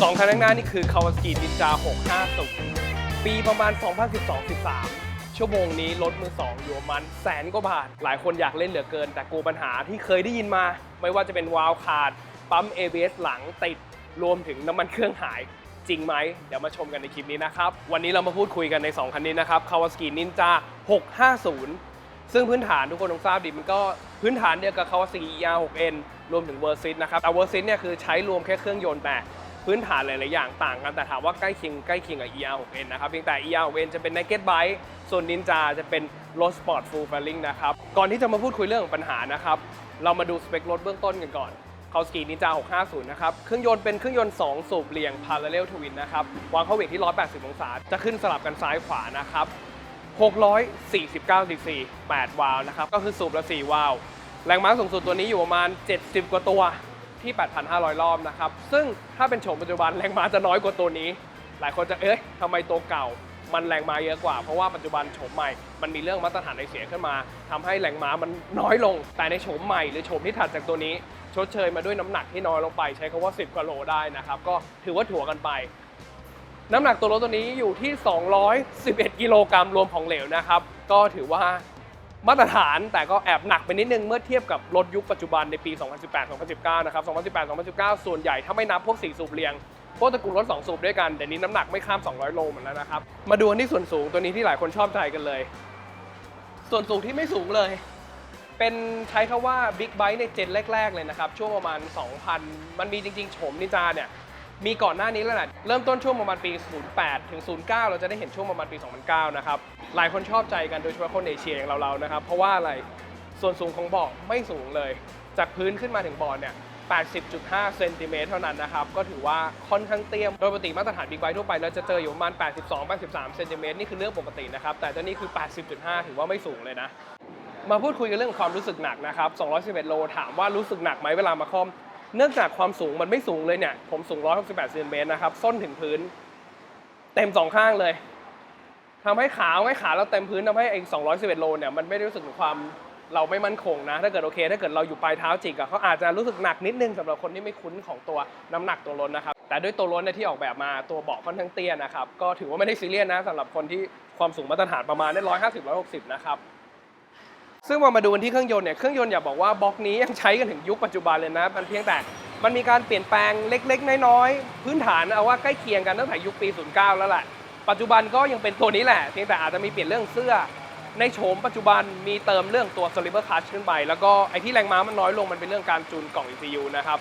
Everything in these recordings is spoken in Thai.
2 คันข้างหน้านี่คือ Kawasaki Ninja 650 ปีประมาณ 2012-13 ชั่วโมงนี้รถมือ 2 อยู่ประมาณ100,000 กว่าบาท หลายคนอยากเล่นเหลือเกินแต่กลัวปัญหาที่เคยได้ยินมา ไม่ว่าจะเป็นวาล์วขาด ปั๊ม ABS หลังติด รวมถึงน้ำมันเครื่องหาย จริงไหม เดี๋ยวมาชมกันในคลิปนี้นะครับ วันนี้เรามาพูดคุยกันใน 2 คันนี้นะครับ Kawasaki Ninja 650 ซึ่งพื้นฐานทุกคนต้องทราบดีมันก็พื้นฐานเดียวกับ Kawasaki ER6N รวมถึง Versys นะครับแต่ Versys เนี่ยคือใช้รวมแค่เครื่องยนต์แต่พื้นฐานหลายๆอย่างต่างกันแต่ถามว่าใกล้เคียงกับ ER6N นะครับเพียงแต่ ER6N จะเป็น Naked Bike ส่วน Ninja จะเป็นรถ Sport Full Fairing นะครับก่อนที่จะมาพูดคุยเรื่องปัญหานะครับเรามาดูสเปครถเบื้องต้นกันก่อน Kawasaki Ninja 650 นะครับเครื่องยนต์เป็นเครื่องยนต์2สูบเรียง Parallel Twin นะครับวางเข้าเวกที่180องศาจะขึ้นสลับกันซ้ายขวานะครับ649 cc 8 วาล์วนะครับก็คือสูบละ4วาล์วแรงม้าสูงสุดตัวนี้อยู่ประมาณ70กว่าตัวที่ 8,500 รอบนะครับซึ่งถ้าเป็นโฉมปัจจุบันแรงม้าจะน้อยกว่าตัวนี้หลายคนจะทำไมตัวเก่ามันแรงม้าเยอะกว่าเพราะว่าปัจจุบันโฉมใหม่มันมีเรื่องมาตรฐานไอเสียขึ้นมาทำให้แรงม้ามันน้อยลงแต่ในโฉมใหม่หรือโฉมที่ถัดจากตัวนี้ชดเชยมาด้วยน้ำหนักที่น้อยลงไปใช้คำว่า10กว่าโลได้นะครับก็ถือว่าถั่วกันไปน้ำหนักตัวรถตัวนี้อยู่ที่211กิโลกรัมรวมของเหลวนะครับก็ถือว่ามาตรฐานแต่ก็แอบหนักไปนิดนึงเมื่อเทียบกับรถยุคปัจจุบันในปี 2018-2019 นะครับ 2018-2019 ส่วนใหญ่ถ้าไม่นับพวก4สูบเรียงพวกตระกูลรถ2สูบด้วยกันแต่นี้น้ำหนักไม่ข้าม200โลเหมือนแล้วนะครับมาดูที่ส่วนสูงตัวนี้ที่หลายคนชอบใจกันเลยส่วนสูงที่ไม่สูงเลยเป็นใช้คำว่าบิ๊กไบค์ในเจนแรกๆเลยนะครับช่วงประมาณ 2,000 มันมีจริงๆโฉมนินจาเนี่ยมีก่อนหน้านี้แล้วแหละเริ่มต้นช่วงประมาณปี 08 ถึง 09 เราจะได้เห็นช่วงประมาณปี 2009 นะครับหลายคนชอบใจกันโดยเฉพาะคนเอเชียอย่างเราๆนะครับเพราะว่าอะไรส่วนสูงของเบาะไม่สูงเลยจากพื้นขึ้นมาถึงเบาะเนี่ย 80.5 เซนติเมตรเท่านั้นนะครับก็ถือว่าค่อนข้างเตี้ยโดยปกติมาตรฐานบิ๊กไบค์ทั่วไปเราจะเจออยู่ประมาณ 82-83 เซนติเมตรนี่คือเรื่องปกตินะครับแต่ตัวนี้คือ 80.5 ถือว่าไม่สูงเลยนะมาพูดคุยกันเรื่องความรู้สึกหนักนะครับ211 โลถามว่ารู้สึกหนักไหมเวลามาคล่อมเนื่องจากความสูงมันไม่สูงเลยเนี่ยผมสูง168เซนติเมตรนะครับส้นถึงพื้นเต็ม2ข้างเลยทำให้ขาเราเต็มพื้นทำให้ไอ้211 โลเนี่ยมันไม่ได้รู้สึกถึงความเราไม่มั่นคงนะถ้าเกิดถ้าเกิดเราอยู่ปลายเท้าจิกเขาอาจจะรู้สึกหนักนิดนึงสำหรับคนที่ไม่คุ้นของตัวน้ำหนักตัวรถนะครับแต่ด้วยตัวรถเนี่ยที่ออกแบบมาตัวเบาะค่อนข้างเตี้ยนะครับก็ถือว่าไม่ได้ซีเรียสนะสำหรับคนที่ความสูงมาตรฐานประมาณได้150-160นะครับซึ่งมาดูกันที่เครื่องยนต์เนี่ยเครื่องยนต์อย่าบอกว่าบล็อกนี้ยังใช้กันถึงยุคปัจจุบันเลยนะมันเพียงแต่มันมีการเปลี่ยนแปลงเล็กๆน้อยๆพื้นฐานเอาว่าใกล้เคียงกันตั้งแต่ยุคปี 09 แล้วแหละปัจจุบันก็ยังเป็นตัวนี้แหละเพียงแต่อาจจะมีเปลี่ยนเรื่องเสื้อในโฉมปัจจุบันมีเติมเรื่องตัว Sliver Clutch ขึ้นไปแล้วก็ไอ้ที่แรงม้ามันน้อยลงมันเป็นเรื่องการจูนกล่อง ECU นะครับ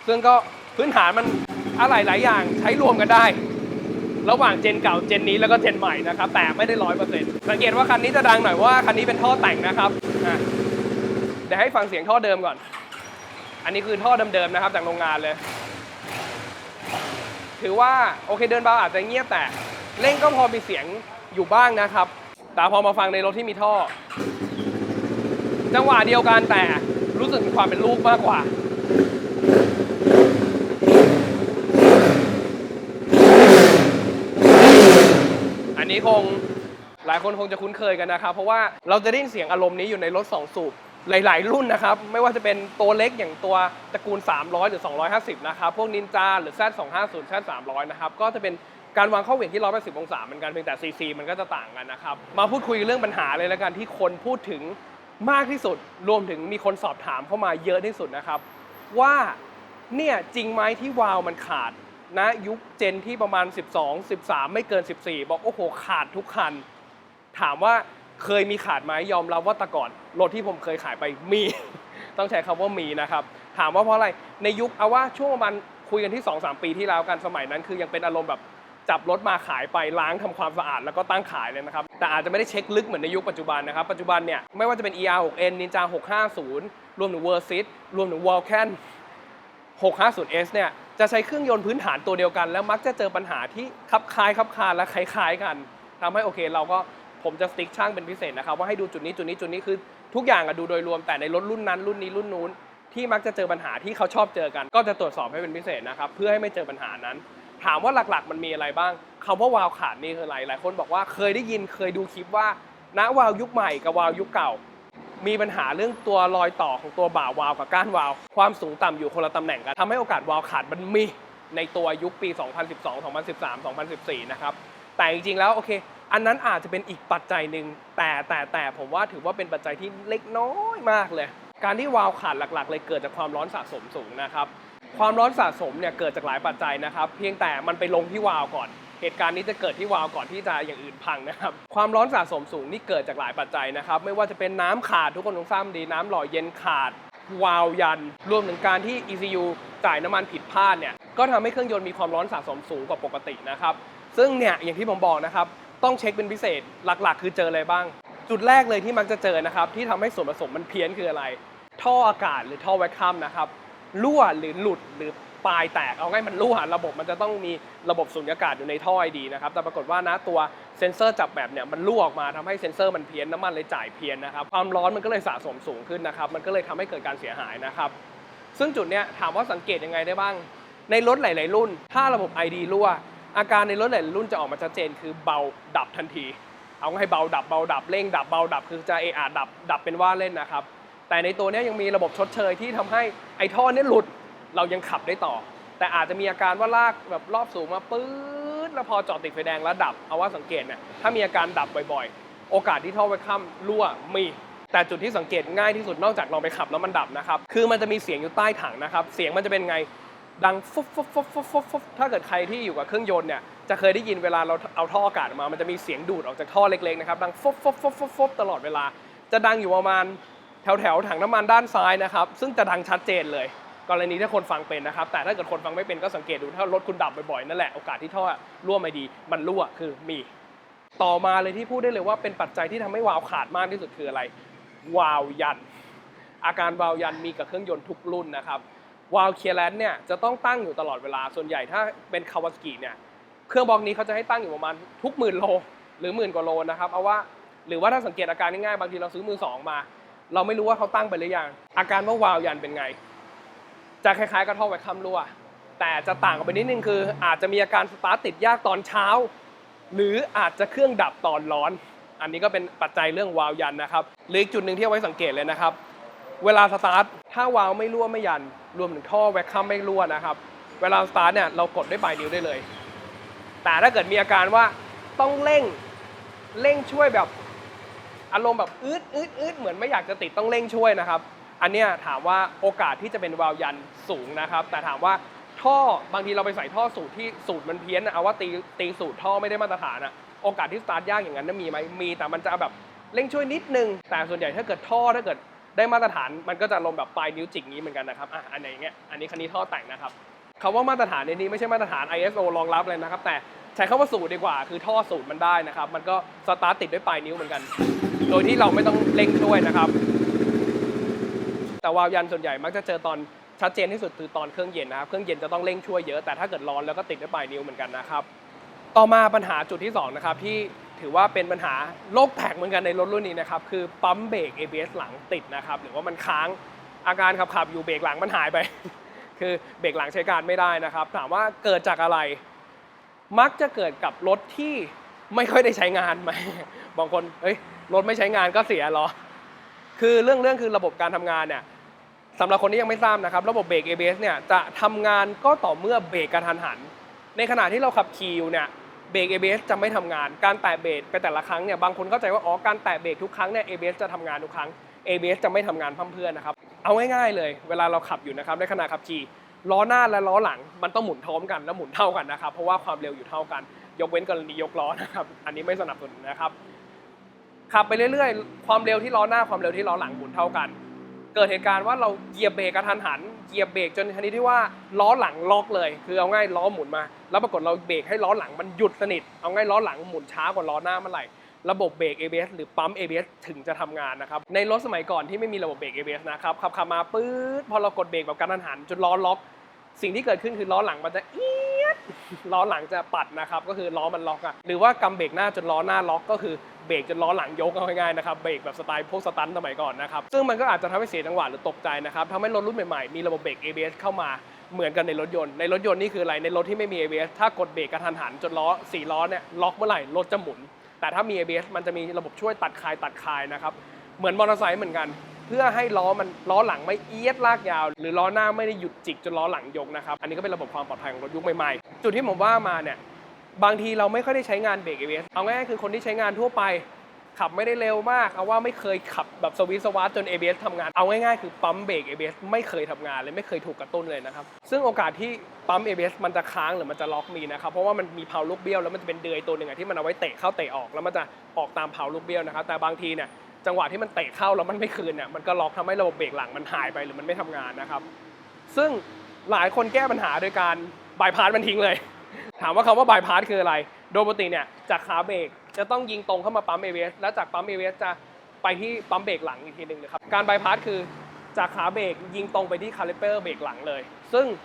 ซึ่งก็พื้นฐานมันอะไรหลายอย่างใช้รวมกันได้ระหว่างเจนเก่าเจนนี้แล้วก็เจนใหม่นะครับแต่ไม่ได้ 100% สังเกตว่าคันนี้จะดังหน่อยว่าคันนี้เป็นท่อแต่งนะครับเดี๋ยวให้ฟังเสียงท่อเดิมก่อนอันนี้คือท่อเดิมๆนะครับจากโรงงานเลยถือว่าโอเคเดินเบาอาจจะเงียบแต่เร่งก็พอมีเสียงอยู่บ้างนะครับแต่พอมาฟังในรถที่มีท่อจังหวะเดียวกันแต่รู้สึกมีความเป็นลูกมากกว่าอันนี้หลายคนคงจะคุ้นเคยกันนะครับเพราะว่าเราจะได้ยินเสียงอารมณ์นี้อยู่ในรถ2สูบหลายๆรุ่นนะครับไม่ว่าจะเป็นตัวเล็กอย่างตัวตระกูล300หรือ250นะครับพวกนินจาหรือ Z250 Z300 นะครับก็จะเป็นการวางเข้าเวกที่180องศาเหมือนกันเพียงแต่ซีซีมันก็จะต่างกันนะครับมาพูดคุยเรื่องปัญหาเลยแล้วกันที่คนพูดถึงมากที่สุดรวมถึงมีคนสอบถามเข้ามาเยอะที่สุดนะครับว่าเนี่ยจริงไหมที่วาล์วมันขาดนะยุคเจนที่ประมาณ12 13ไม่เกิน14บอกโอ้โหขาดทุกคันถามว่าเคยมีขาดไหมยอมรับว่าแต่ก่อนรถที่ผมเคยขายไปมี ต้องใช้คำว่ามีนะครับถามว่าเพราะอะไรในยุคเอาว่าช่วงประมาณคุยกันที่ 2-3 ปีที่แล้วกันสมัยนั้นคือยังเป็นอารมณ์แบบจับรถมาขายไปล้างทำความสะอาดแล้วก็ตั้งขายเลยนะครับแต่อาจจะไม่ได้เช็คลึกเหมือนในยุคปัจจุบันนะครับปัจจุบันเนี่ยไม่ว่าจะเป็น ER6N Ninja 650รวมถึง Versys รวมถึง Vulcan 650S เนี่ยจะใช้เครื่องยนต์พื้นฐานตัวเดียวกันแล้วมักจะเจอปัญหาที่คับคล้ายและคล้ายๆกันทำให้โอเคเราก็ผมจะสติ๊กช่างเป็นพิเศษนะครับว่าให้ดูจุดนี้คือทุกอย่างดูโดยรวมแต่ในรถรุ่นนั้นรุ่นนี้รุ่นนู้นที่มักจะเจอปัญหาที่เขาชอบเจอกันก็จะตรวจสอบให้เป็นพิเศษนะครับเพื่อให้ไม่เจอปัญหานั้นถามว่าหลักๆมันมีอะไรบ้างคำว่าวาล์วขาดนี่คืออะไรหลายคนบอกว่าเคยได้ยินเคยดูคลิปว่าณวาล์วยุคใหม่กับวาล์วยุคเก่ามีปัญหาเรื่องตัวรอยต่อของตัวบ่าวาล์วกับก้านวาล์วความสูงต่ำอยู่คนละตำแหน่งกันทำให้โอกาสวาล์วขาดมันมี ในตัวยุคปี 2012 2013 2014 นะครับแต่จริงๆแล้วโอเคอันนั้นอาจจะเป็นอีกปัจจัยหนึ่งแต่ผมว่าถือว่าเป็นปัจจัยที่เล็กน้อยมากเลยการที่วาล์วขาดหลักๆเลยเกิดจากความร้อนสะสมสูงนะครับความร้อนสะสมเนี่ยเกิดจากหลายปัจจัยนะครับเพียงแต่มันไปลงที่วาล์วก่อนเหตุการณ์นี้จะเกิดที่วาล์วก่อนที่จะอย่างอื่นพังนะครับความร้อนสะสมสูงนี่เกิดจากหลายปัจจัยนะครับไม่ว่าจะเป็นน้ำขาดทุกคนคงทราบดีน้ำหล่อเย็นขาดวาล์วยันรวมถึงการที่ ECU จ่ายน้ำมันผิดพลาดเนี่ยก็ทำให้เครื่องยนต์มีความร้อนสะสมสูงกว่าปกตินะครับซึ่งเนี่ยอย่างที่ผมบอกนะครับต้องเช็คเป็นพิเศษหลักๆคือเจออะไรบ้างจุดแรกเลยที่มักจะเจอนะครับที่ทำให้ส่วนผสมมันเพี้ยนคืออะไรท่ออากาศหรือท่อแวคคัมนะครับรั่วหรือหลุดหรือปลายแตกเอาง่ายมันรั่วระบบมันจะต้องมีระบบสูญญากาศอยู่ในท่อไอดีนะครับแต่ปรากฏว่านะตัวเซ็นเซอร์จับแบบเนี่ยมันรั่วออกมาทำให้เซ็นเซอร์มันเพี้ยนน้ำมันเลยจ่ายเพี้ยนนะครับความร้อนมันก็เลยสะสมสูงขึ้นนะครับมันก็เลยทำให้เกิดการเสียหายนะครับซึ่งจุดเนี้ยถามว่าสังเกตยังไงได้บ้างในรถหลายๆรุ่นถ้าระบบ ID รั่วอาการในรถหลายรุ่นจะออกมาชัดเจนคือเบาดับทันทีเอาให้เบาดับเร่งดับเบาดับคือจะดับเป็นว่าเล่นนะครับแต่ในตัวนี้ยังมีระบบชดเชยที่ทำให้ไอ้ท่อนี้หลุดเรายังขับได้ต่อแต่อาจจะมีอาการว่าลากแบบรอบสูงมาปื๊ดแล้วพอจอดติดไฟแดงแล้วดับเอาว่าสังเกตเนี่ยถ้ามีอาการดับบ่อยๆโอกาสที่ท่อแวคคัมรั่วมีแต่จุดที่สังเกตง่ายที่สุดนอกจากลองไปขับแล้วมันดับนะครับคือมันจะมีเสียงอยู่ใต้ถังนะครับเสียงมันจะเป็นไงดังฟุบฟุบฟุบฟุบฟุบฟุบถ้าเกิดใครที่อยู่กับเครื่องยนต์เนี่ยจะเคยได้ยินเวลาเราเอาท่ออากาศออกมามันจะมีเสียงดูดออกจากท่อเล็กๆนะครับดังฟุบฟุบฟุบฟุบฟุบตลอดเวลาจะดังอยู่ประมาณแถวถังน้ำมันด้านซ้ายนะครับซึ่งจะดังชัดเจนเลยกรณีถ้าคนฟังเป็นนะครับแต่ถ้าเกิดคนฟังไม่เป็นก็สังเกตดูถ้ารถคุณดับบ่อยๆนั่นแหละโอกาสที่ท่อรั่วไม่ดีมันรั่วคือมีต่อมาเลยที่พูดได้เลยว่าเป็นปัจจัยที่ทำให้วาล์วขาดมากที่สุดคืออะไรวาล์วยันอาการวาล์วยันมีกับเครื่องยนต์ทุกรุ่นนะครับวาล์วเคลียร์แลนซ์เนี่ยจะต้องตั้งอยู่ตลอดเวลาส่วนใหญ่ถ้าเป็นคาวาซากิเนี่ยเครื่องบล็อกนี้เขาจะให้ตั้งอยู่ประมาณทุกหมื่นโลหรือ10,000 กว่าโลนะครับเอาว่าหรือว่าถ้าสังเกตอาการง่ายๆบางทีเราซื้อมือสองมาเราไม่รู้ว่าเขาตั้งไปหรือยังอาการว่าวาล์วยันเป็นไงจะคล้ายๆกับท่อแวคคัมรั่วแต่จะต่างกันไปนิดนึงคืออาจจะมีอาการสตาร์ทติดยากตอนเช้าหรืออาจจะเครื่องดับตอนร้อนอันนี้ก็เป็นปัจจัยเรื่องวาล์วยันนะครับหรืออีกจุดหนึ่งที่เอาไว้สังเกตเลยนะครับเวลาสตาร์ทถ้าวาล์วไม่รั่วไม่ยันรวมถึงท่อแวคคัมไม่รั่วนะครับเวลาสตาร์ทเนี่ยเรากดด้วยปลายนิ้วได้เลยแต่ถ้าเกิดมีอาการว่าต้องเร่งช่วยแบบอารมณ์แบบอืดเหมือนไม่อยากจะติดต้องเร่งช่วยนะครับอันเนี้ยถามว่าโอกาสที่จะเป็นวาล์วยันสูงนะครับแต่ถามว่าท่อบางทีเราไปใส่ท่อสูตรที่สูตรมันเพี้ยนเอาว่าตีสูตรท่อไม่ได้มาตรฐานโอกาสที่สตาร์ทยากอย่างนั้นมีไหมมีแต่มันจะแบบเร่งช่วยนิดนึงแต่ส่วนใหญ่ถ้าเกิดท่อถ้าเกิดได้มาตรฐานมันก็จะลงแบบปลายนิ้วจิกนี้เหมือนกันนะครับอันไหนเงี้ยอันนี้คันนี้ท่อแต่งนะครับคำว่ามาตรฐานในนี้ไม่ใช่มาตรฐาน ISO รองรับเลยนะครับแต่ใช้คำว่าสูตรดีกว่าคือท่อสูตรมันได้นะครับมันก็สตาร์ทติดด้วยปลายนิ้วเหมือนกันโดยที่เราไม่ต้องเร่งช่วยนะครับแต่วาล์วยันส่วนใหญ่มักจะเจอตอนชัดเจนที่สุดคือตอนเครื่องเย็นนะครับเครื่องเย็นจะต้องเร่งช่วยเยอะแต่ถ้าเกิดร้อนแล้วก็ติดด้วยปลายนิ้วเหมือนกันนะครับต่อมาปัญหาจุดที่2นะครับที่ถือว่าเป็นปัญหาโลกแตกเหมือนกันในรถรุ่นนี้นะครับคือปั๊มเบรก ABS หลังติดนะครับหรือว่ามันค้างอาการขับอยู่เบรกหลังมันหายไป คือเบรกหลังใช้การไม่ได้นะครับถามว่าเกิดจากอะไรมักจะเกิดกับรถที่ไม่ค่อยได้ใช้งานไหมบางคนรถไม่ใช้งานก็เสียหรอคือเรื่องคือระบบการทำงานเนี่ยสำหรับคนที่ยังไม่ทราบนะครับระบบเบรก ABS เนี่ยจะทำงานก็ต่อเมื่อเบรกกระทันหันในขณะที่เราขับขี่อยู่เนี่ยเบรก ABS จะไม่ทำงานการแตะเบรกไปแต่ละครั้งเนี่ยบางคนเข้าใจว่าการแตะเบรกทุกครั้งเนี่ย ABS จะทำงานทุกครั้ง ABS จะไม่ทำงานพร่ำเพรื่อนะครับเอาง่ายๆเลยเวลาเราขับอยู่นะครับในขณะขับขี่ล้อหน้าและล้อหลังมันต้องหมุนพร้อมกันและหมุนเท่ากันนะครับเพราะว่าความเร็วอยู่เท่ากันยกเว้นกรณียกล้อนะครับอันนี้ไม่สนับสนุนนะครับขับไปเรื่อยๆความเร็วที่ล้อหน้าความเร็วที่ล้อหลังหมุนเท่ากันเกิดเหตุการณ์ว่าเราเหยียบเบรกกระทันหันเหยียบเบรกจนชนิดที่ว่าล้อหลังล็อกเลยคือเอาง่ายล้อหมุนมาแล้วปรากฏเราเบรกให้ล้อหลังมันหยุดสนิทเอาง่ายล้อหลังหมุนช้ากว่าล้อหน้าเมื่อไหร่ระบบเบรก ABS หรือปั๊ม ABS ถึงจะทำงานนะครับในรถสมัยก่อนที่ไม่มีระบบเบรก ABS นะครับขับมาปื๊ดพอเรากดเบรกแบบกระทันหันจนล้อล็อกสิ่งที่เกิดขึ้นคือล้อหลังมันจะเอียดล้อหลังจะปัดนะครับก็คือล้อมันล็อกหรือว่ากำเบรกหน้าจนล้อหน้าล็อกก็คือเบรกจนล้อหลังยกเอาง่ายๆนะครับเบรกแบบสไตล์พวกสตันท์สมัยก่อนนะครับซึ่งมันก็อาจจะทำให้เสียจังหวะหรือตกใจนะครับทำให้รถรุ่นใหม่ๆมีระบบเบรก ABS เข้ามาเหมือนกันในรถยนต์นี่คืออะไรในรถที่ไม่มี ABS ถ้ากดเบรกกระทันหันจนล้อ4ล้อเนี่ยล็อกเมื่อไหร่รถจะหมุนแต่ถ้ามี ABS มันจะมีระบบช่วยตัดคายนะครับเหมือนมอเตอร์ไซค์เหมือนกัน เพื่อให้ล้อหลังไม่เอียดลากยาวหรือล้อหน้าไม่ได้หยุดจิกจนล้อหลังยกนะครับอันนี้ก็เป็นระบบความปลอดภัยของรถยุคใหม่ๆจุดที่ผมว่ามาเนี่ยบางทีเราไม่ค่อยได้ใช้งานเบรก ABS เอาง่ายๆคือคนที่ใช้งานทั่วไปขับไม่ได้เร็วมากเอาว่าไม่เคยขับแบบสวิตช์สวาร์ทจน ABS ทำงานเอาง่ายๆคือปั๊มเบรก ABS ไม่เคยทำงานเลยไม่เคยถูกกระตุ้นเลยนะครับซึ่งโอกาสที่ปั๊ม ABS มันจะค้างหรือมันจะล็อกมีนะครับเพราะว่ามันมีเพาลูกเบี้ยวแล้วมันจะเป็นเดือยตัวหนึ่งที่มันเอาไว้เตะเข้าเตะออกแล้วมันจะออกตามเพาลูกเบี้ยวนะครับแต่บางทีเนี่ยจังหวะที่มันเตะเข้าแล้วมันไม่คืนเนี่ยมันก็ล็อกทำให้ระบบเบรกหลังมันหายไปหรือมันไม่ทำงานนะครับซึ่งหลายคนแก้ปัญหาโดยการบายพาสมันทิ้งเลยถามว่าคำว่าบายพาสคืออะไรโดยปกติเนี่ยจากขาเบรกจะต้องยิงตรงเข้ามาปั๊ม ABS แล้วจากปั๊ม ABS จะไปที่ปั๊มเบรกหลังอีกทีหนึ่งเลยครับการบายพาสคือจากขาเบรกยิงตรงไปที่คาลิเปอร์เบรกหลังเลยซึ่ง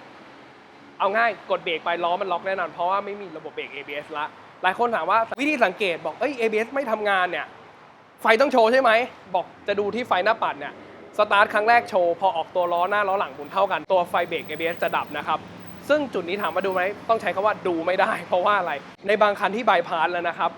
เอาง่ายกดเบรกไปล้อมันล็อกแน่นอนเพราะว่าไม่มีระบบเบรก ABS ละหลายคนถามว่าวิธีสังเกตบอกABS ไม่ทำงานเนี่ยไฟต้องโชว์ใช่ไหมบอกจะดูที่ไฟหน้าปัดเนี่ยสตาร์ทครั้งแรกโชว์พอออกตัวล้อหน้าล้อหลังหมุนเท่ากันตัวไฟเบรก ABS จะดับนะครับซึ่งจุดนี้ถามมาดูไหมต้องใช้คำว่าดูไม่ได้เพราะว่าอะไรในบางคันที่บายพาสแล้วนะครับ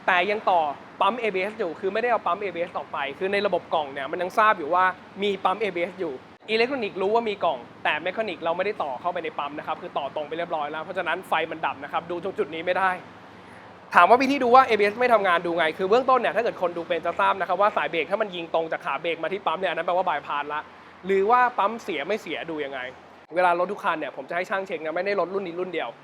แต่ยังต่อปั๊ม ABS อยู่คือไม่ได้เอาปั๊ม ABS ออกไปคือในระบบกล่องเนี่ยมันยังทราบอยู่ว่ามีปั๊ม ABS อยู่อิเล็กทรอนิกส์รู้ว่ามีกล่องแต่เมคานิกเราไม่ได้ต่อเข้าไปในปั๊มนะครับคือต่อตรงไปเรียบร้อยแล้วเพราะฉะนั้นไฟมันดับนะครับดูตรงจุดนี้ไม่ได้ถามว่าวิธีดูว่า ABS ไม่ทำงานดูไงคือเบื้องต้นเนี่ยถ้าเกิดคนดูเป็นจะทราบนะครับว่าสายเบรกถ้ามันยิงตรงจากขาเบรกมาที่ปั๊มเนี่ยนั้นแปลว่าบายพาสละหรือว่าปั๊มเสียไม่เสียดูยังไงเวลารถทุกคันเนี่ยผมจะให้ช่างเช็คนะไม่ได้รถรุ่นนี้รุ่นเดียว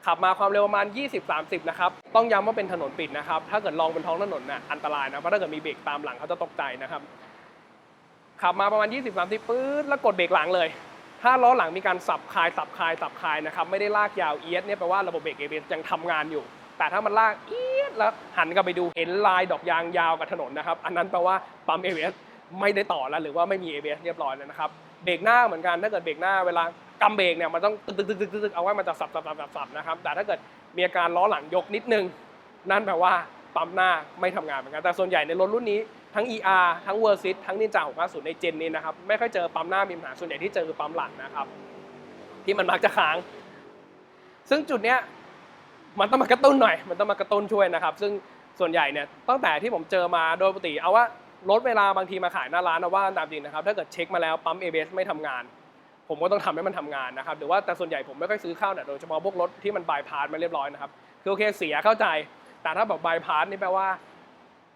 ขับมาความเร็วประมาณ 20-30 นะครับต้องย้ำว่าเป็นถนนปิดนะครับถ้าเกิดลองบนท้องถนนเนี่ยอันตรายนะเพราะถ้าเกิดมีเบรกตามหลังเขาจะตกใจนะครับขับมาประมาณ 20-30 ปื๊ดแล้วกดเบรกหลังเลยถ้าล้อหลังมีการสับคายนะครับไม่ได้ลากยาวเอียดเนี่ยแปลว่าระบบเบรก ABS ยังทำงานอยู่แต่ถ้ามันลากเอียดแล้วหันกลับไปดูเห็นลายดอกยางยาวกับถนนนะครับอันนั้นแปลว่าปั๊ม ABS ไม่ได้ต่อแล้วหรือว่าไม่มี ABS เรียบร้อยแล้วนะครับเบรกหน้าเหมือนกันถ้าเกิดเบรกหน้าเวลากำเบรกเนี่ยมันต้องตึกเอาไว้มันจะสับนะครับแต่ถ้าเกิดมีอาการล้อหลังยกนิดนึงนั่นแปลว่าปั๊มหน้าไม่ทำงานเหมือนกันแต่ส่วนใหญ่ในรถรุ่นนี้ทั้ง ER ทั้ง Versys ทั้ง Ninja 650ในเจนนี้นะครับไม่ค่อยเจอปั๊มหน้ามีปัญหาส่วนใหญ่ที่เจอคือปั๊มหลังนะครับที่มันมักจะค้างซึ่งจุดเนี้ยมันต้องมากระตุ้นหน่อยมันต้องมากระตุ้นช่วยนะครับซึ่งส่วนใหญ่เนี่ยตั้งแต่ที่ผมเจอมาโดยปกติเอาว่ารถเวลาบางทีมาขายหน้าร้านนะว่าตามจริงนะครับถ้าเกิดเช็คมาแล้วปั๊ม ABS ไม่ทำงานผมก็ต้องทำให้มันทำงานนะครับหรือว่าแต่ส่วนใหญ่ผมไม่ค่อยซื้อเข้าเนี่ยโดยเฉพาะพวกรถที่มันบายพาสมาเรียบร้อยนะครับคือโอเคเสียเข้าใจแต่ถ้าแบบบายพาสนี่แปลว่า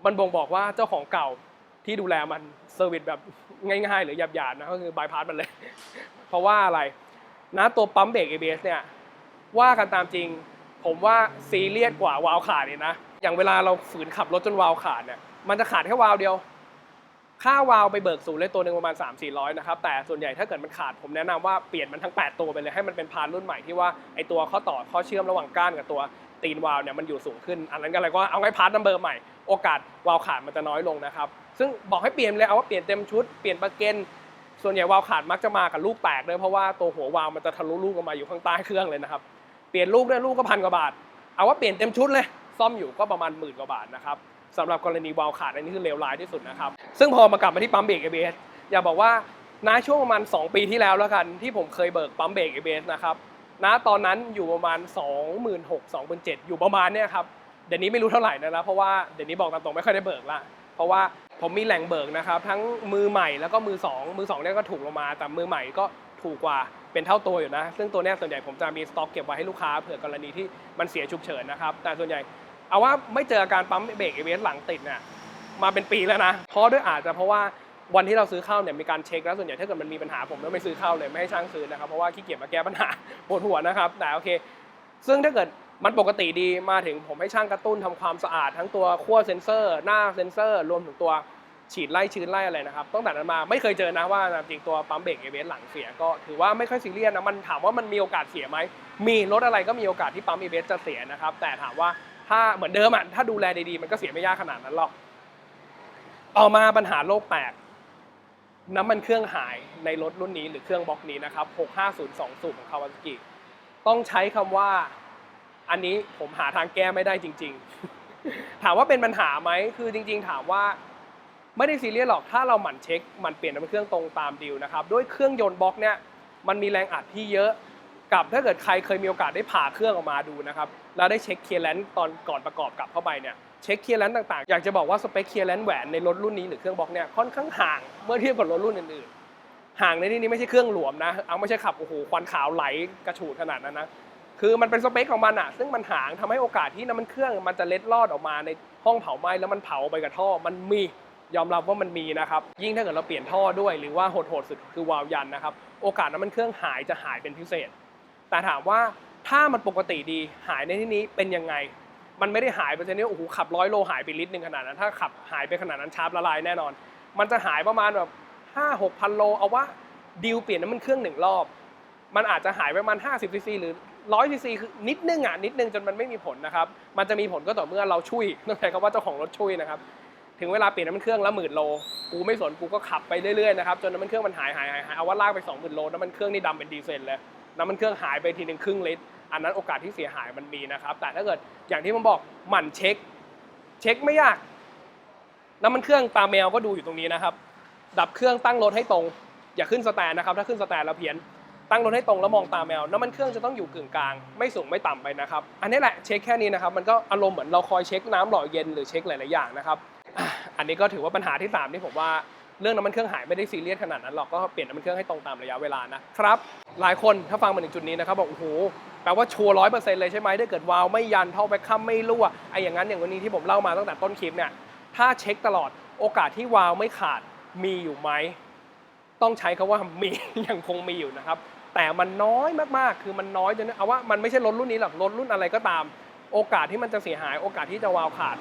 มันบ่งบอกว่าเจ้าของเก่าที่ดูแลมันเซอร์วิสแบบง่ายๆหรือหยาบๆนะก็คือบายพาสมันเลย เพราะว่าอะไรนะตัวปั๊มเบรก ABS เนี่ยว่ากันตามจริงผมว่าซีเรียสกว่าวาล์วขาดเลยนะอย่างเวลาเราฝืนขับรถจนวาล์วขาดเนี่ยมันจะขาดแค่วาล์วเดียวค่าวาล์วไปเบิกศูนย์เลยตัวหนึ่งประมาณ 300-400 นะครับแต่ส่วนใหญ่ถ้าเกิดมันขาดผมแนะนำว่าเปลี่ยนมันทั้ง8ตัวไปเลยให้มันเป็นพานรุ่นใหม่ที่ว่าไอตัวข้อต่อข้อเชื่อมระหว่างก้านกับตัวตีนวาล์วเนี่ยมันอยู่สูงขึ้นอันนั้นก็อะไรก็เอาให้พาร์ทนัมเบอร์ใหม่โอกาสวาล์วขาดมันจะน้อยลงนะครับซึ่งบอกให้เปลี่ยนเลยเอาว่าเปลี่ยนเต็มชุดเปลี่ยนประเก็นส่วนใหญ่วาล์วขาดมักจะมากับลูกแตกเลยเพราะว่าตัวหัววาล์วมันจะทะลุลูกออกมาอยู่ข้างใต้เครื่องเลยนะครับเปลี่ยนลูกด้วยลูกก็1,000 กว่าบาทเอาว่าเปลี่ยนเต็มชุดเลยซ่อมอยู่ก็ประมาณ10,000 กว่าบาทนะครับสำหรับกรณีวาล์วขาดอันนี้คือเลวร้ายที่สุดนะครับซึ่งพอมากลับมาที่ปั๊มเบรก ABS อย่าบอกว่าณช่วงประมาณ2 ปีที่แล้วแล้วกันที่ผมเคยเบิกปั๊มเบรก ABS นะครับณตอนนั้นอยู่ประมาณ 26,000-27,000 อยู่ประมาณเนี้ยครับเดี๋ยวนี้ไม่รู้เท่าไหร่นะเพราะว่าเดี๋ยวนี้บอกตามตรงไม่ค่อยได้เบิกละเพราะว่าผมมีแหล่งเบิกนะครับทั้งมือใหม่แล้วก็มือ2เนี่ยก็ถูกลงมาแต่มือใหม่ก็ถูกกว่าเป็นเท่าตัวอยู่นะซึ่งตัวนี้ส่วนใหญ่ผมจะมีสต็อกเก็บไว้ให้ลูกค้าเผื่อกรณีที่มันเสียฉุกเฉินนะครับแต่ส่วนใหญ่เอาว่าไม่เจออาการปั๊มเบรก ABS หลังติดเนี่ยมาเป็นปีแล้วนะเพราะด้วยอาจจะเพราะว่าวันที่เราซื้อเข้าเนี่ยมีการเช็คแล้วส่วนใหญ่ถ้าเกิดมันมีปัญหาผมก็ไม่ซื้อเข้าเลยไม่ให้ช่างซื้อนะครับเพราะว่าขี้เกียจมาแก้ปัญหาปวดหัวนะครับแต่โอเคซึ่งถ้าเกิดมันปกติดีมาถึงผมให้ช่างกระตุ้นทำความสะอาดทั้งตัวขั้วเซ็นเซอร์หน้าเซ็นเซอร์รวมถึงตัวฉีดไล่ชื้นไล่อะไรนะครับตั้งแต่นั้นมาไม่เคยเจอนะว่าจริงตัวปั๊มเบรก ABS หลังเสียก็ถือว่าไม่ค่อยซีเรียสนะมันถามว่ามันมีโอกาสเสียไหมมีรถอะไรก็มีโอกาสที่ปั๊ม ABS จะเสียนะครับแต่ถามว่าถ้าเหมือนเดิมอ่ะถ้าดูแลดีๆมันก็เสียไม่ยากขนาดนั้นหรอกต่อมาปัญหาโลกแตกน้ำมันเครื่องหายในรถรุ่นนี้หรือเครื่องบล็อกนี้นะครับ6502สูบของคาวาซากิต้องใช้คำว่าอันนี้ผมหาทางแก้ไม่ได้จริงๆ ถามว่าเป็นปัญหาไหมคือจริงๆถามว่าไม่ได้ซีเรียสหรอกถ้าเราหมั่นเช็คมันเปลี่ยนน้ำมันเครื่องตรงตามดีลนะครับด้วยเครื่องยนต์บล็อกเนี่ยมันมีแรงอัดที่เยอะกับถ้าเกิดใครเคยมีโอกาสได้ผ่าเครื่องออกมาดูนะครับแล้วได้เช็คเคลียร์แลนซ์ตอนก่อนประกอบกลับเข้าไปเนี่ย เช็คเคลียร์แลนซ์ต่างๆอยากจะบอกว่าสเปคเคลียร์แลนซ์แหวนในรถรุ่นนี้หรือเครื่องบล็อกเนี่ยค่อนข้างห่างเมื่อเทียบกับรถรุ่นอื่นๆห่างในที่นี้ไม่ใช่เครื่องหลวมนะเอาไม่ใช่ขับโอ้โหควันขาวไหลกระฉูดขนาดนั้นนะคือมันเป็นสเปคของมันอะซึ่งมันห่างทำให้โอกาสที่น้ำมันเครื่องมันจะเล็ดลอดออกมาในห้องเผาไหม้แล้วมันเผาไปกับท่อมันมียอมรับว่ามันมีนะครับยิ่งถ้าเกิดเราเปลี่ยนท่อด้วยหรือว่าโหดๆสุดคือวาล์วยันนะครับโอกาสน้ำมันเครื่องหายจะหายเป็นพิเศษแต่ถามว่าถ้ามันปกติดีหายในที่นี้เป็นยังไงมันไม่ได้หายไปชนิดโอ้โหขับ100 โลหายไปลิตรนึงขนาดนั้นถ้าขับหายไปขนาดนั้นชาร์ปละลายแน่นอนมันจะหายประมาณแบบ5-6,000 โลเอาว่าดิวเปลี่ยนน้ำมันเครื่อง1 รอบมันอาจจะหายไปประมาณ50 ซีซีหรือ100 ซีซีคือนิดนึงจนมันไม่มีผลนะครับมันจะมีผลก็ต่อเมื่อเราช่วยต้องใช้คำว่าเจ้าของรถช่วยนะครับถึงเวลาเปลี่ยนน้ำมันเครื่องแล้ว10,000 โลกูไม่สนกูก็ขับไปเรื่อยๆนะครับจนน้ำมันเครื่องมันหายเอาว่าลากไป 20,000 โลน้ำมันเครื่องนี่ดำเป็นดีเซลเลยน้ำมันเครื่องหายไปทีนึงครึ่งลิตรอันนั้นโอกาสที่เสียหายมันมีนะครับแต่ถ้าเกิดอย่างที่ผมบอกหมั่นเช็คไม่ยากน้ำมันเครื่องตาแมวก็ดูอยู่ตรงนี้นะครับดับเครื่องตั้งรถให้ตรงอย่าขึ้นสแตนนะครับถ้าขึ้นสแตนแล้วเพี้ยนตั้งรถให้ตรงแล้วมองตาแมวน้ำมันเครื่องจะต้องอยู่กึ่งกลางไม่สูงไม่ต่ำไปนะครับอันนี้แหละเช็คแค่นี้นะครับมันก็อารมณ์เหมือนเราคอยเช็คน้ำหล่อเย็นหรือเช็คหลายๆอย่างนะครับอันนี้ก็ถือว่าปัญหาที่3ที่ผมว่าเรื่องน้ำมันเครื่องหายไม่ได้ซีเรียสขนาดนั้นหรอกก็เปลี่ยนน้ำมันเครื่องให้ตรงตามระยะเวลานะครับหลายคนถ้าฟังมาถึงจุดนี้นะครับบอกโอ้โหแปลว่าชัวร์100%เลยใช่ไหมถ้าเกิดวาล์วไม่ยันท่อแบ็คคัมไม่รั่วไอ้อย่างนั้นอย่างวันนี้ที่ผมเล่ามาตั้งแต่ต้นคลิปเนี่ยถ้าเช็คตลอดโอกาสที่วาล์วไม่ขาดมีอยู่ไหมต้องใช้คำว่ามี ยังคงมีอยู่นะครับแต่มันน้อยมากๆคือมันน้อยจนเอาว่ามันไม่ใช่รถรุ่นนี้หรอกรถรุ่นอะไรก็ตามโอกาสที่มันจะเสียหายโอกาสที่จะวาล์วขาด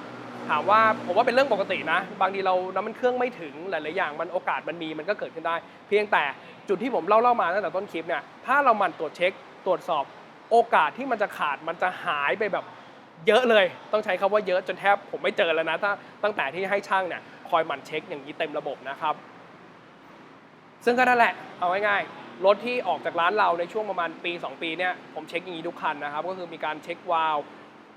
ถามว่าผมว่าเป็นเรื่องปกตินะบางทีเราน้ำมันเครื่องไม่ถึงหลายๆอย่างมันโอกาสมันมีมันก็เกิดขึ้นได้เพียงแต่จุดที่ผมเล่ามาตั้งแต่ต้นคลิปเนี่ยถ้าเราหมั่นตรวจเช็คตรวจสอบโอกาสที่มันจะขาดมันจะหายไปแบบเยอะเลยต้องใช้คำว่าเยอะจนแทบผมไม่เจอแล้วนะถ้าตั้งแต่ที่ให้ช่างเนี่ยคอยหมั่นเช็คอย่างนี้เต็มระบบนะครับซึ่งก็นั่นแหละเอาง่ายๆรถที่ออกจากร้านเราในช่วงประมาณปี2 ปีเนี่ยผมเช็คอย่างนี้ทุกคันนะครับก็คือมีการเช็ควาล์ว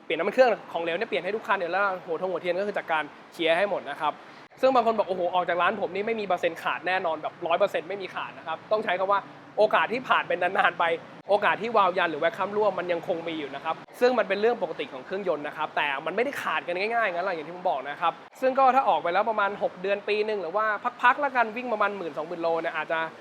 เปลี่ยนน้ำมันเครื่องของเหลวเนี่ยเปลี่ยนให้ทุกคันเนี่ยแล้วหัวเทียนก็คือจากการเคลียร์ให้หมดนะครับซึ่งบางคนบอกโอ้โหออกจากร้านผมนี่ไม่มีเปอร์เซ็นต์ขาดแน่นอนแบบ100%ไม่มีขาดนะครับต้องใช้คำว่าโอกาสที่ผ่านเป็นนานๆไปโอกาสที่วาล์วยันหรือแวคคัมรั่วมันยังคงมีอยู่นะครับซึ่งมันเป็นเรื่องปกติของเครื่องยนต์นะครับแต่มันไม่ได้ขาดกันง่ายๆงั้นหรอกอย่างที่ผมบอกนะครับซึ่งก็ถ้าออกไปแล้วประมาณ6 เดือนปีนึงหรือว่าพักๆแล้วกันวิ่งประมาณ10,000-20,000 โลเนี่ยอาจจะ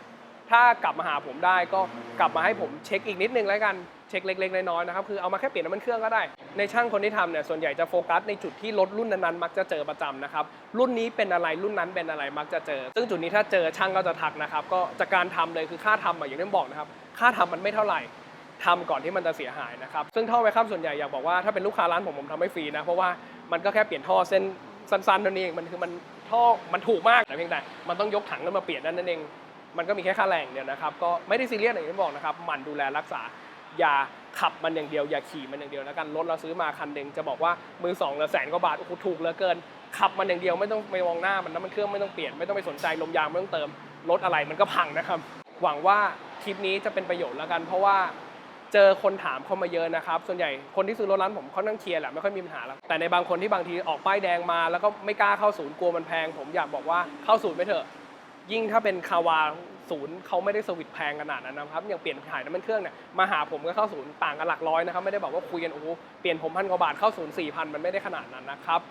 ถ้ากลับมาหาผมได้ก็กลับมาให้ผมเช็คอีกนิดนึงแล้วกันเช็คเล็กๆน้อยๆนะครับคือเอามาแค่เปลี่ยนน้ำมันเครื่องก็ได้ในช่างคนที่ทำเนี่ยส่วนใหญ่จะโฟกัสในจุดที่รถรุ่นนั้นๆมักจะเจอประจำนะครับรุ่นนี้เป็นอะไรรุ่นนั้นเป็นอะไรมักจะเจอซึ่งจุดนี้ถ้าเจอช่างก็จะทักนะครับก็จากการทำเลยคือค่าทำอย่างที่ผมบอกนะครับค่าทำมันไม่เท่าไหร่ทำก่อนที่มันจะเสียหายนะครับซึ่งท่อไวคัมส่วนใหญ่อยากบอกว่าถ้าเป็นลูกค้าร้านผมทำให้ฟรีนะเพราะว่ามันก็แค่เปลี่ยนท่อเส้นสั้นๆเท่านี้เองมันคือมันท่อมันถูกมากแต่เพียงแต่มันต้องยกถังแล้วมาเปลี่ยนนั่นเองมันก็มีแค่ค่าแรงเดียวนะครับก็ไม่ได้ซีเรียสอย่างที่บอกนะครับหมั่นดูแลรักษาอย่าขับมันอย่างเดียวอย่าขี่มันอย่างเดียวแล้วกันรถเราซื้อมาคันหนึ่งจะบอกว่ามือ2ละ100,000 กว่าบาทโอ้โหถูกเหลือเกินขับมันอย่างเดียวไม่ต้องไปมองหน้ามันน้ำมันเครื่องไม่ต้องเปลี่ยนไม่ต้องไปสนใจลมยางไม่ต้องเติมรถอะไรมันก็พังนะครับหวังว่าคลิปนี้จะเป็นประโยชน์แล้วกันเพราะว่าเจอคนถามเข้ามาเยอะนะครับส่วนใหญ่คนที่ซื้อรถร้านผมเขานั่งเคลียร์แหละไม่ค่อยมีปัญหาแล้วแต่ในบางคนที่บางทีออกป้ายแดงมาแล้วก็ไม่กล้าเข้าศูนย์กลัวมันแพงผมอยากบอกว่าเข้าศูนย์ไปเถอะยิ่งถ้าเป็นคาวาศูนย์เขาไม่ได้สวิตแพงขนาดนั้นนะครับอย่างเปลี่ยนถ่ายน้ำมันเครื่องเนี่ยมาหาผมก็เข้าศูนย์ต่างกันหลักร้อยนะครับไม่ได้บอกว่าคุยกันโอ้โหเปลี่ยนผม1,000 กว่าบาทเข้าศูนย์4,000มันไม่ได้ขนาดนั้นนะครั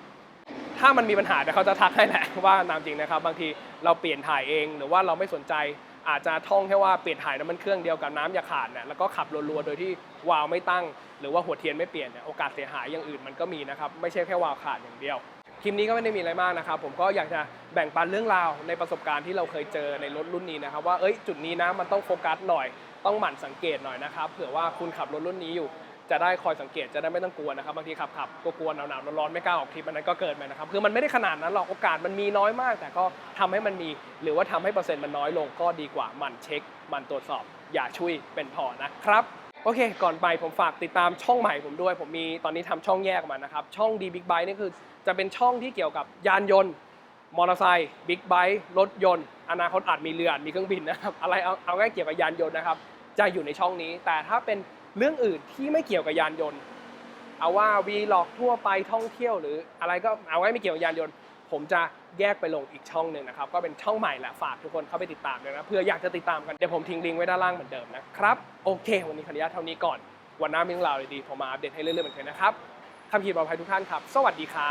บถ้ามันมีปัญหาเดี๋ยวเขาจะทักให้แหละว่าตามจริงนะครับบางทีเราเปลี่ยนถ่ายเองหรือว่าเราไม่สนใจอาจจะท่องแค่ว่าเปลี่ยนถ่ายน้ำมันเครื่องเดียวกับน้ำอย่าขาดเนี่ยแล้วก็ขับรัวๆโดยที่วาล์วไม่ตั้งหรือว่าหัวเทียนไม่เปลี่ยนเนี่ยโอกาสเสียหายอย่างอื่นมันก็มีนะครับไม่ใช่แค่วาล์วขาดอย่างเดียวคลิปนี้ก็ไม่ได้มีอะไรมากนะครับผมก็อยากจะแบ่งปันเรื่องราวในประสบการณ์ที่เราเคยเจอในรถรุ่นนี้นะครับว่าจุดนี้นะมันต้องโฟกัสหน่อยต้องหมั่นสังเกตหน่อยนะครับเผื่อว่าคุณขับรถรุ่นนี้อยู่จะได้คอยสังเกตจะได้ไม่ต้องกลัวนะครับบางทีขับก็กลัวหนาวๆร้อนๆไม่กล้าออกทริปอันนั้นก็เกิดไปนะครับคือมันไม่ได้ขนาดนั้นหรอกโอกาสมันมีน้อยมากแต่ก็ทำให้มันมีหรือว่าทำให้เปอร์เซ็นต์มันน้อยลงก็ดีกว่าหมั่นเช็คหมั่นตรวจสอบอย่าช่วยเป็นพอนะครับโอเคก่อนไปผมฝากติดตามช่องใหม่ผมด้วยผมมีตอนนี้ทำช่องแยกมานะครับช่อง D Big Bike นี่คือจะเป็นช่องที่เกี่ยวกับยานยนต์มอเตอร์ไซค์บิ๊กไบค์รถยนต์อนาคตอาจมีเรืออาจมีเครื่องบินนะครับอะไรเอาง่ายเกี่ยวกับยานยนต์นะครับจะอยู่ในช่องนี้แต่ถ้าเป็นเรื่องอื่นที่ไม่เกี่ยวกับยานยนต์เอาว่าวีล็อกทั่วไปท่องเที่ยวหรืออะไรก็เอาง่ายไม่เกี่ยวกับยานยนต์ผมจะแยกไปลงอีกช่องหนึ่งนะครับก็เป็นช่องใหม่แหละฝากทุกคนเข้าไปติดตามเลยนะเพื่ออยากจะติดตามกันเดี๋ยวผมทิ้งลิงก์ไว้ด้านล่างเหมือนเดิมนะครับโอเควันนี้ขออนุญาตเท่านี้ก่อนวันหน้ามีเรื่องราวดีๆผมมาอัปเดตให้เรื่อยๆเหมือนกันนะครับขับขี่ปลอดภัยทุกท่านครับสวัสดีครับ